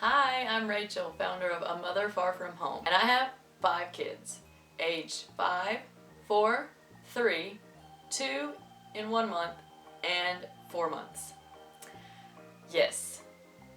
Hi, I'm Rachel, founder of A Mother Far From Home, and I have 5 kids, age 5, 4, 3, 2 in 1 month, and 4 months. Yes.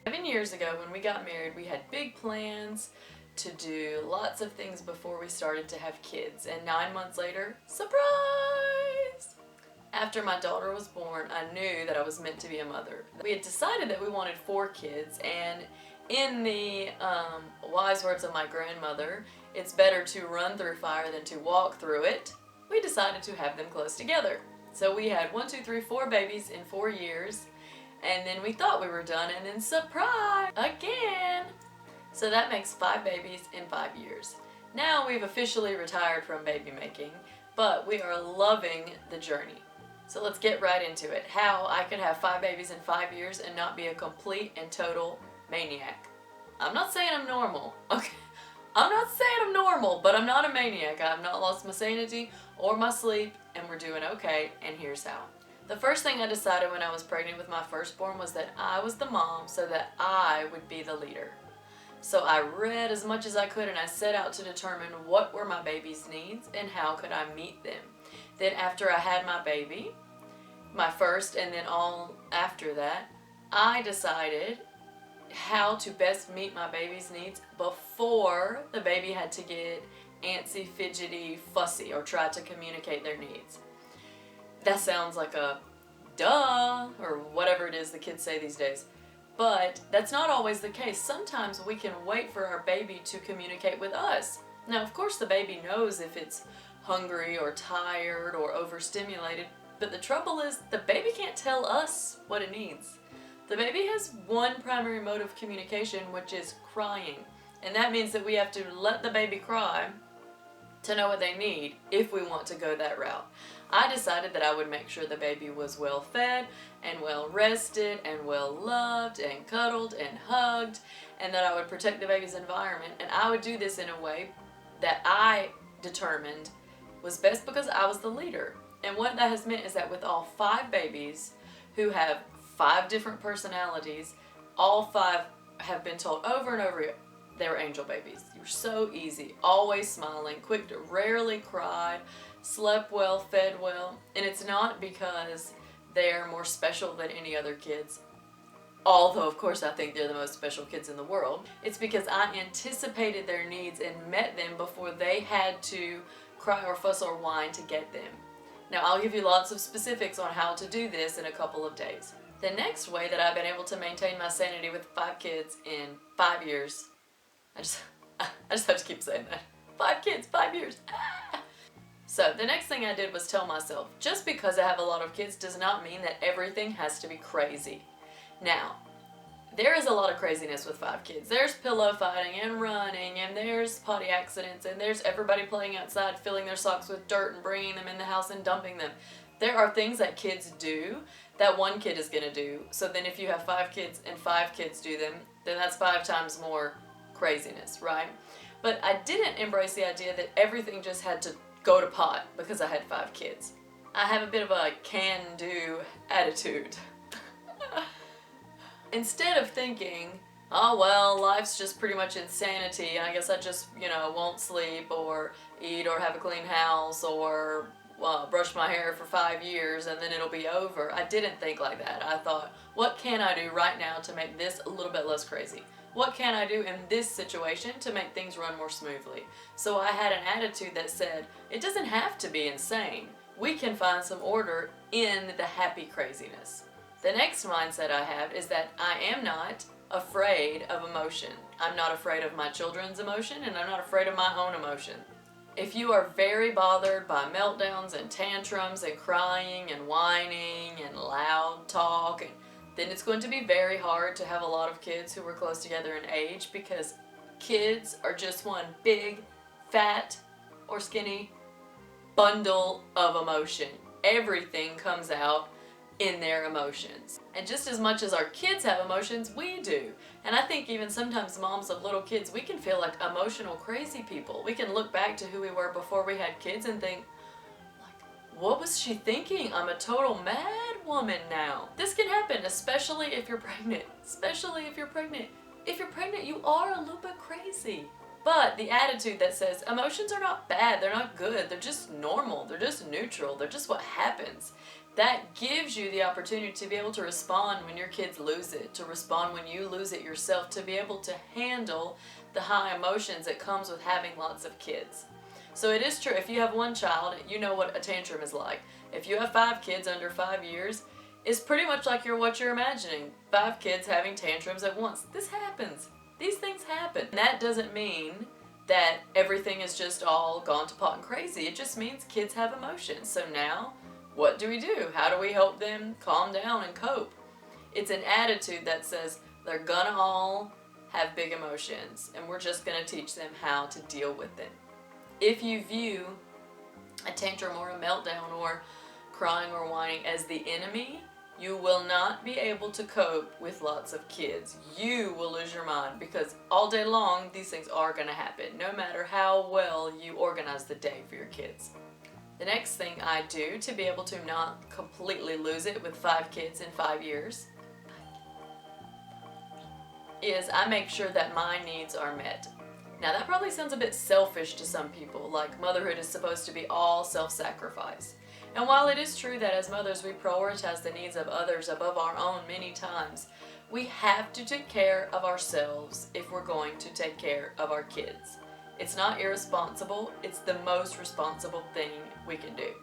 7 years ago when we got married, we had big plans to do lots of things before we started to have kids, and 9 months later, surprise! After my daughter was born, I knew that I was meant to be a mother. We had decided that we wanted 4 kids, and in the wise words of my grandmother, it's better to run through fire than to walk through it. We decided to have them close together. So we had 4 babies in 4 years, and then we thought we were done, and then surprise, again! So that makes 5 babies in 5 years. Now we've officially retired from baby making, but we are loving the journey. So let's get right into it. How I could have 5 babies in 5 years and not be a complete and total maniac. I'm not saying I'm normal, okay? I'm not saying I'm normal, but I'm not a maniac. I've not lost my sanity or my sleep, and we're doing okay, and here's how. The first thing I decided when I was pregnant with my firstborn was that I was the mom so that I would be the leader. So I read as much as I could, and I set out to determine what were my baby's needs and how could I meet them. Then after I had my baby, my first, and then all after that, I decided how to best meet my baby's needs before the baby had to get antsy, fidgety, fussy, or try to communicate their needs. That sounds like a duh, or whatever it is the kids say these days. But that's not always the case. Sometimes we can wait for our baby to communicate with us. Now, of course, the baby knows if it's hungry or tired or overstimulated, but the trouble is the baby can't tell us what it needs. The baby has one primary mode of communication, which is crying. And that means that we have to let the baby cry to know what they need if we want to go that route. I decided that I would make sure the baby was well fed and well rested and well loved and cuddled and hugged, and that I would protect the baby's environment. And I would do this in a way that I determined was best because I was the leader. And what that has meant is that with all 5 babies who have 5 different personalities, all 5 have been told over and over they were angel babies. You were so easy, always smiling, quick to rarely cry, slept well, fed well. And it's not because they're more special than any other kids, although of course I think they're the most special kids in the world. It's because I anticipated their needs and met them before they had to cry or fuss or whine to get them. Now I'll give you lots of specifics on how to do this in a couple of days. The next way that I've been able to maintain my sanity with 5 kids in 5 years, I just have to keep saying that. 5 kids, 5 years. So the next thing I did was tell myself, just because I have a lot of kids does not mean that everything has to be crazy. Now, there is a lot of craziness with 5 kids. There's pillow fighting and running, and there's potty accidents, and there's everybody playing outside, filling their socks with dirt and bringing them in the house and dumping them. There are things that kids do that one kid is going to do. So then if you have 5 kids and 5 kids do them, then that's 5 times more craziness, right? But I didn't embrace the idea that everything just had to go to pot because I had 5 kids. I have a bit of a can-do attitude. Instead of thinking, oh well, life's just pretty much insanity, and I guess I just, won't sleep or eat or have a clean house or brush my hair for 5 years and then it'll be over. I didn't think like that. I thought, what can I do right now to make this a little bit less crazy? What can I do in this situation to make things run more smoothly? So I had an attitude that said, it doesn't have to be insane. We can find some order in the happy craziness. The next mindset I have is that I am not afraid of emotion. I'm not afraid of my children's emotion, and I'm not afraid of my own emotion. If you are very bothered by meltdowns and tantrums and crying and whining and loud talk, then it's going to be very hard to have a lot of kids who are close together in age, because kids are just one big, fat, or skinny bundle of emotion. Everything comes out in their emotions. And just as much as our kids have emotions, we do. And I think even sometimes moms of little kids, we can feel like emotional crazy people. We can look back to who we were before we had kids and think, like, what was she thinking? I'm a total mad woman now. This can happen, especially if you're pregnant. Especially if you're pregnant. if you're pregnant, you are a little bit crazy. But the attitude that says emotions are not bad, they're not good, they're just normal, they're just neutral, they're just what happens. That gives you the opportunity to be able to respond when your kids lose it, to respond when you lose it yourself, to be able to handle the high emotions that comes with having lots of kids. So it is true, if you have one child, you know what a tantrum is like. If you have 5 kids under 5 years, it's pretty much like what you're imagining. 5 kids having tantrums at once. This happens. These things happen. And that doesn't mean that everything is just all gone to pot and crazy. It just means kids have emotions. So now, what do we do? How do we help them calm down and cope? It's an attitude that says they're gonna all have big emotions, and we're just gonna teach them how to deal with it. If you view a tantrum or a meltdown or crying or whining as the enemy, you will not be able to cope with lots of kids. You will lose your mind, because all day long these things are going to happen, no matter how well you organize the day for your kids. The next thing I do to be able to not completely lose it with 5 kids in 5 years is I make sure that my needs are met. Now that probably sounds a bit selfish to some people, like motherhood is supposed to be all self-sacrifice. And while it is true that as mothers we prioritize the needs of others above our own many times, we have to take care of ourselves if we're going to take care of our kids. It's not irresponsible, it's the most responsible thing we can do.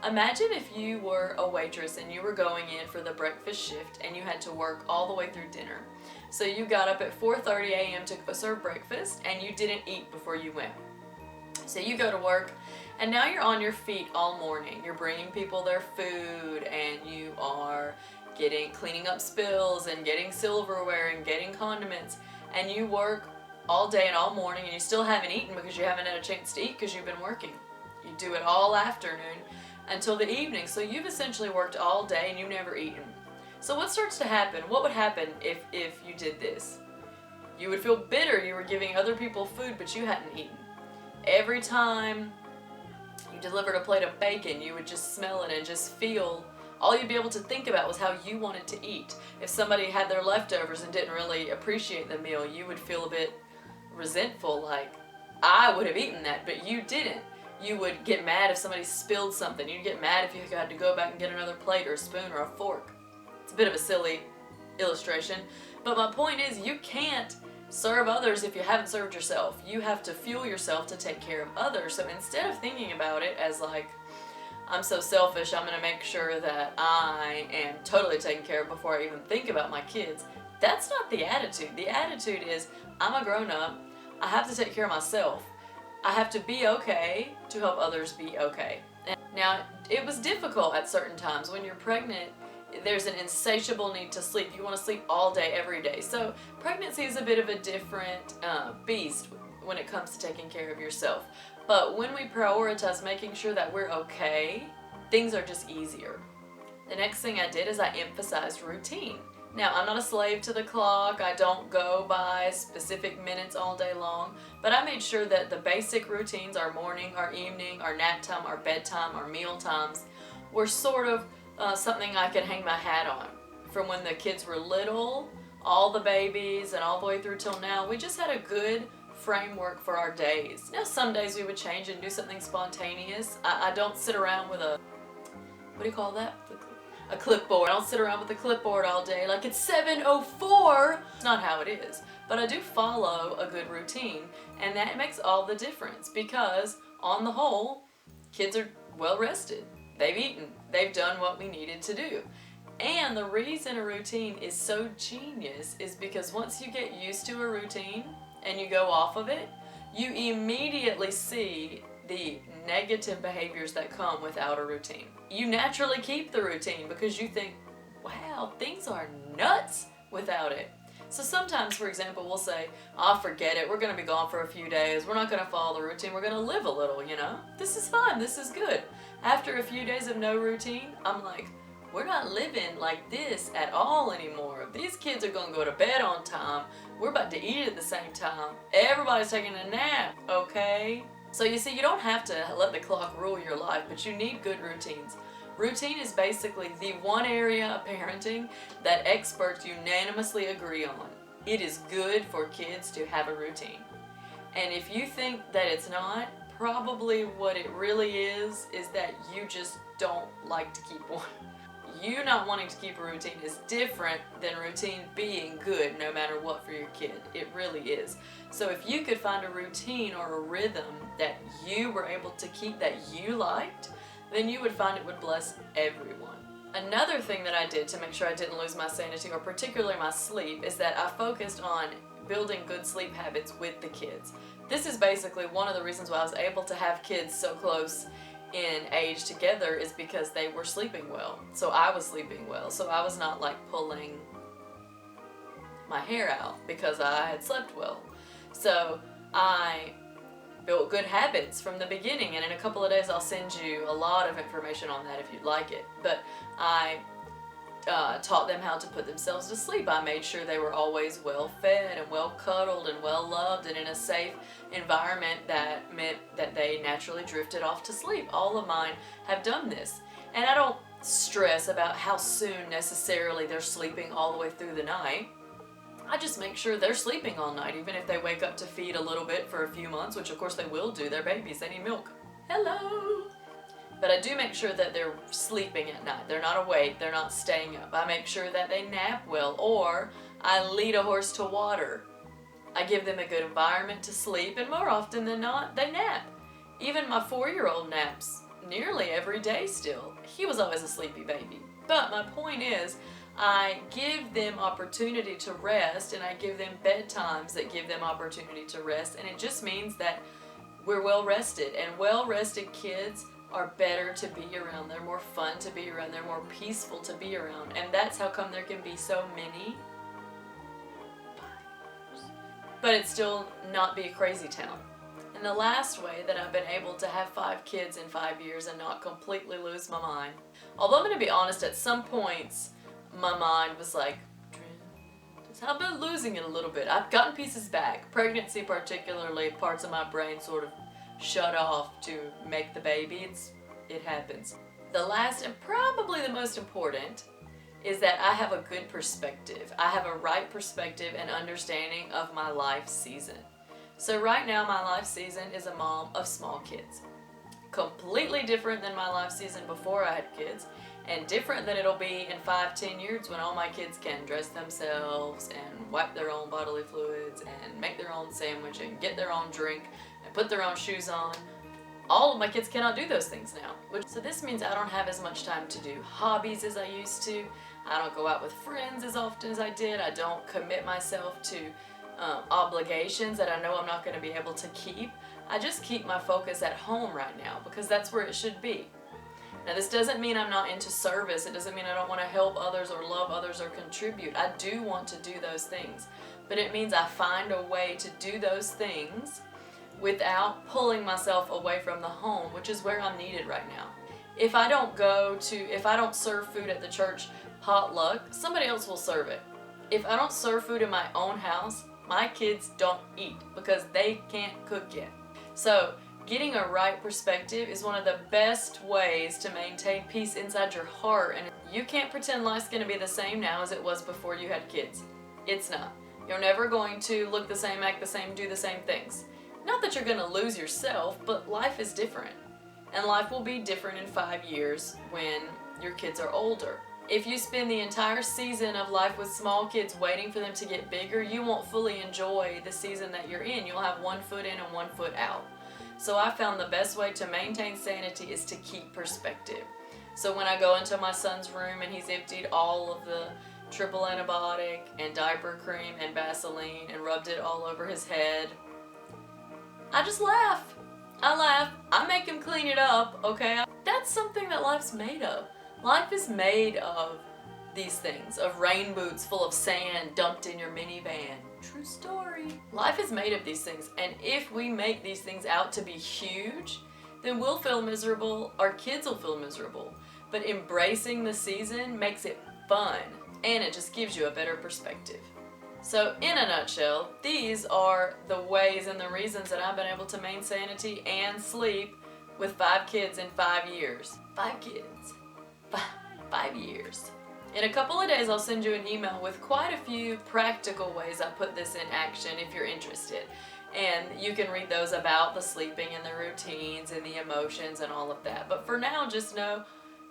Imagine if you were a waitress and you were going in for the breakfast shift and you had to work all the way through dinner. So you got up at 4:30 a.m. to go serve breakfast and you didn't eat before you went. So you go to work and now you're on your feet all morning. You're bringing people their food and you are cleaning up spills and getting silverware and getting condiments, and you work all day and all morning and you still haven't eaten because you haven't had a chance to eat because you've been working. You do it all afternoon until the evening. So you've essentially worked all day and you've never eaten. So what starts to happen? What would happen if you did this? You would feel bitter. You were giving other people food but you hadn't eaten. Every time you delivered a plate of bacon, you would just smell it and just feel, all you'd be able to think about was how you wanted to eat. If somebody had their leftovers and didn't really appreciate the meal, you would feel a bit resentful, like, I would have eaten that, but you didn't. You would get mad if somebody spilled something. You'd get mad if you had to go back and get another plate or a spoon or a fork. It's a bit of a silly illustration, but my point is you can't serve others if you haven't served yourself. You have to fuel yourself to take care of others. So instead of thinking about it as like, I'm so selfish, I'm going to make sure that I am totally taken care of before I even think about my kids, that's not the attitude. The attitude is, I'm a grown-up, I have to take care of myself. I have to be okay to help others be okay. And now, it was difficult at certain times. When you're pregnant, there's an insatiable need to sleep. You want to sleep all day, every day. So pregnancy is a bit of a different beast when it comes to taking care of yourself. But when we prioritize making sure that we're okay, things are just easier. The next thing I did is I emphasized routine. Now, I'm not a slave to the clock. I don't go by specific minutes all day long, but I made sure that the basic routines, our morning, our evening, our nap time, our bedtime, our meal times, were sort of something I could hang my hat on. From when the kids were little, all the babies, and all the way through till now, we just had a good framework for our days. Now, some days we would change and do something spontaneous. I don't sit around with a, what do you call that? A clipboard. I don't sit around with a clipboard all day like it's 7:04. It's not how it is. But I do follow a good routine, and that makes all the difference because on the whole, kids are well rested. They've eaten. They've done what we needed to do. And the reason a routine is so genius is because once you get used to a routine and you go off of it, you immediately see the negative behaviors that come without a routine. You naturally keep the routine because you think, wow, things are nuts without it. So sometimes, for example, we'll say, oh, forget it, we're going to be gone for a few days, we're not going to follow the routine, we're going to live a little, you know? This is fine, this is good. After a few days of no routine, I'm like, we're not living like this at all anymore. These kids are going to go to bed on time, we're about to eat at the same time, everybody's taking a nap, okay? So you see, you don't have to let the clock rule your life, but you need good routines. Routine is basically the one area of parenting that experts unanimously agree on. It is good for kids to have a routine. And if you think that it's not, probably what it really is that you just don't like to keep one. You not wanting to keep a routine is different than routine being good no matter what for your kid. It really is. So if you could find a routine or a rhythm that you were able to keep that you liked, then you would find it would bless everyone. Another thing that I did to make sure I didn't lose my sanity, or particularly my sleep, is that I focused on building good sleep habits with the kids. This is basically one of the reasons why I was able to have kids so close in age together, is because they were sleeping well. So I was sleeping well. So I was not like pulling my hair out because I had slept well. So I built good habits from the beginning, and in a couple of days I'll send you a lot of information on that if you'd like it. But I taught them how to put themselves to sleep. I made sure they were always well fed and well cuddled and well loved and in a safe environment that meant that they naturally drifted off to sleep. All of mine have done this. And I don't stress about how soon necessarily they're sleeping all the way through the night. I just make sure they're sleeping all night, even if they wake up to feed a little bit for a few months, which of course they will do. They're babies, they need milk. Hello! But I do make sure that they're sleeping at night. They're not awake, they're not staying up. I make sure that they nap well, or I lead a horse to water. I give them a good environment to sleep, and more often than not, they nap. Even my 4-year-old naps nearly every day still. He was always a sleepy baby. But my point is, I give them opportunity to rest, and I give them bedtimes that give them opportunity to rest, and it just means that we're well rested, and well rested kids are better to be around. They're more fun to be around. They're more peaceful to be around. And that's how come there can be so many. But it's still not be a crazy town. And the last way that I've been able to have 5 kids in 5 years and not completely lose my mind. Although I'm going to be honest, at some points my mind was like, how about losing it a little bit? I've gotten pieces back. Pregnancy particularly, parts of my brain sort of shut off to make the baby. It happens. The last and probably the most important is that I have a good perspective. I have a right perspective and understanding of my life season. So right now my life season is a mom of small kids. Completely different than my life season before I had kids, and different than it'll be in 5-10 years when all my kids can dress themselves and wipe their own bodily fluids and make their own sandwich and get their own drink and put their own shoes on. All of my kids cannot do those things now. So this means I don't have as much time to do hobbies as I used to. I don't go out with friends as often as I did. I don't commit myself to obligations that I know I'm not going to be able to keep. I just keep my focus at home right now because that's where it should be. Now this doesn't mean I'm not into service. It doesn't mean I don't want to help others or love others or contribute. I do want to do those things. But it means I find a way to do those things without pulling myself away from the home, which is where I'm needed right now. If I don't serve food at the church potluck, somebody else will serve it. If I don't serve food in my own house, my kids don't eat because they can't cook yet. So getting a right perspective is one of the best ways to maintain peace inside your heart. And you can't pretend life's going to be the same now as it was before you had kids. It's not. You're never going to look the same, act the same, do the same things. Not that you're going to lose yourself, but life is different. And life will be different in 5 years when your kids are older. If you spend the entire season of life with small kids waiting for them to get bigger, you won't fully enjoy the season that you're in. You'll have one foot in and one foot out. So I found the best way to maintain sanity is to keep perspective. So when I go into my son's room and he's emptied all of the triple antibiotic and diaper cream and Vaseline and rubbed it all over his head, I just laugh. I laugh. I make him clean it up, okay? That's something that life's made of. Life is made of these things, of rain boots full of sand dumped in your minivan. True story. Life is made of these things, and if we make these things out to be huge, then we'll feel miserable, our kids will feel miserable. But embracing the season makes it fun, and it just gives you a better perspective. So in a nutshell, these are the ways and the reasons that I've been able to maintain sanity and sleep with 5 kids in 5 years. 5 kids. 5 years. In a couple of days, I'll send you an email with quite a few practical ways I put this in action if you're interested. And you can read those about the sleeping and the routines and the emotions and all of that. But for now, just know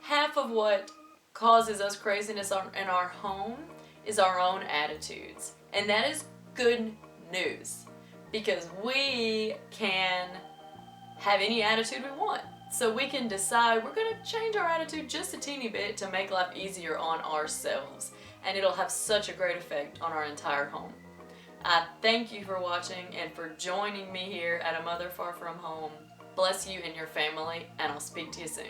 half of what causes us craziness in our home is our own attitudes. And that is good news, because we can have any attitude we want. So we can decide we're going to change our attitude just a teeny bit to make life easier on ourselves. And it'll have such a great effect on our entire home. I thank you for watching and for joining me here at A Mother Far From Home. Bless you and your family, and I'll speak to you soon.